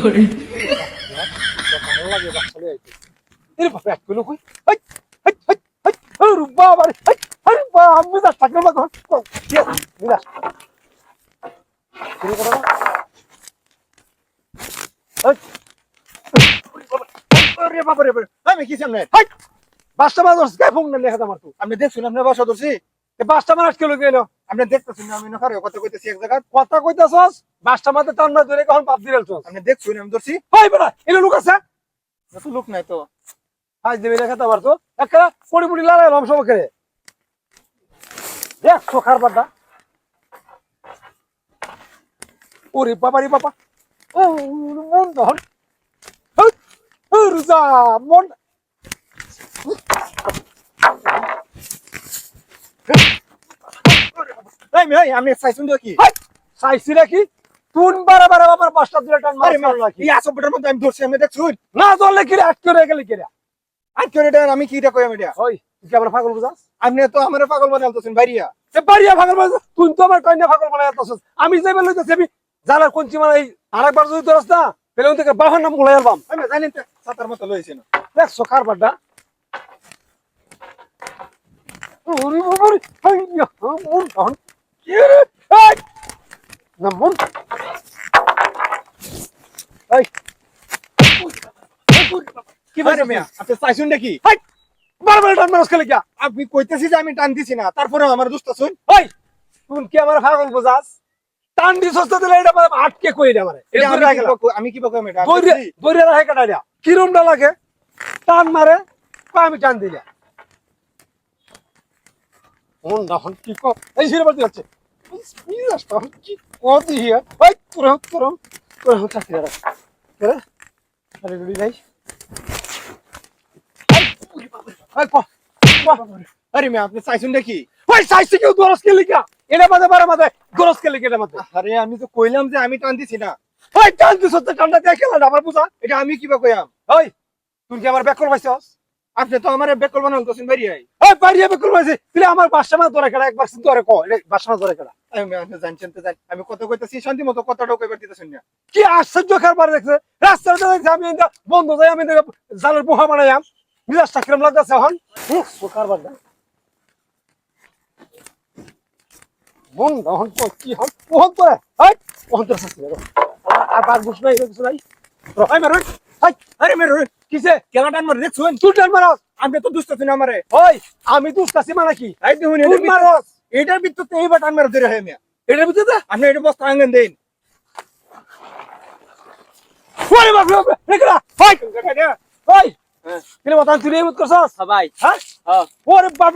করে ভালো লাগে চলে আইতে এর বাপ এক কিলো কই হাই হাই হাই হাই আরে বাবা রে হাই আরে বাবা আমি যা টাকা লাগো কি নিলা শুরু করো হাই আরে বাবা রে আমি কি সামনে হাই বাসটা মাছ গায় ফোন না লেখা আমার তো আপনি দেখছেন আপনি বাসা ধরছি এই বাসটা মাছ কিলো গেল আপনি দেখতেছেন আমি না খারে কথা কইতেছি এক জায়গা কথা কইতাছস বাসটা মাঝে টান না ধরে কখন পাপ দিরালছস আপনি দেখছেন আমি ধরছি হাই বেটা এলো লোক আছে তো লোক নাই তো আজ দেবে লেখা তো তো একটা পড়ি পড়ি লাগাইলাম সব করে দেখ চোখার বাড্ডা ওরে বাবা রে বাবা ও মন ধর রুজা মন আমি চাইছুন কি চাইছি নাকি তুন বারে বারে বাবার পাঁচটা দিলে টান মারি মারল নাকি এই আসবেটার মধ্যে আমি ধরছি আমি দেখছুন না ধরলে কি রে আট করে গেলে কি রে আট করে এটা আমি কিটা কই আমি এটা ওই তুই কি আমার পাগল বুঝাস আপনি তো আমার পাগল বানালতেছেন বাইরিয়া সে বাইরিয়া পাগল বানাস তুই তো আমার কইনা পাগল বানাইতাছস আমি যাই বলতেছি আমি জালার কোনচি মানে আরেকবার যদি ধরস না তাহলে ওই থেকে বাহার নাম গুলাই আলবাম আমি জানি তো সাতার মতো লইছে না দেখ সকার বাড্ডা ওরে বাবা রে হাই মন তখন কি রে এই না মন এই কি বলছ মিয়া আপনি চাইছুন নাকি হাই বারবার টান মারছ খেলে কি আপনি কইতেছি যে আমি টান দিছি না তারপরে আমার দোস্ত শুন ওই তুই কি আমার পাগল বুঝাস টান দিছস তো দিলে এটা আটকে কই রে আমারে আমি কি বকম এটা দইরে দইরে রাখে কাটা দিয়া কিরমটা লাগে টান মারে আমি টান দিলা মন তখন কি কো এই সিরে বলতে যাচ্ছে মিজাজ তখন কি কদি হিয়া ওই তোর চাকরি রাখ কে আরে রুড়ি ভাই আই কো আরে মে আপনি চাইছুন নাকি ওই চাইছি কি দরস কে লিখা এটা মাঝে বারে মাঝে দরস কে লিখা এটা মাঝে আরে আমি তো কইলাম যে আমি টান দিছি না ওই টান দিছ তো টানটা দেখলা আমার বুঝা এটা আমি কিবা কইয়াম ওই তুই কি আমার ব্যাকল পাইছস আপনি তো আমার বেকল বানালতেছেন বাইরে এই বাইরে বেকল পাইছে তুই আমার বাসা মাছ ধরে কেডা একবার ধরে কো এই বাসা মাছ ধরে কেডা আমি জানছেন তো জানি আমি কত কইতাছি শান্তি মতো কথাটাও কইবার দিতেছেন না কি আশ্চর্য খাবার দেখছে রাস্তাতে দেখছে আমি বন্ধ যাই আমি জালের পোহা বানাইয়াম মিজাজ চাকরিম লাগতেছে এখন সুকার বাদ মন এখন কি হল কোহন তো এই কোহন তো সাথে আর বাদ বুঝ নাই কিছু নাই রহাই মারুন হাই আরে মেরুন কিসে কেলা টান মার দেখছুন তুই টান মারস আমি তো দুস্তাছি না আমারে ওই আমি দুস্তাছি মানে কি এই দেখুন এটা মারস এটার ভিতর তো এইবার টান মার ধরে হয় মিয়া এটার ভিতর আপনি এটা বস্তা আঙ্গন দেন ওরে বাপ রে রেকড়া হাই ওই কেন বাতান তুই এমত করছস ভাই হ্যাঁ ওরে বাপ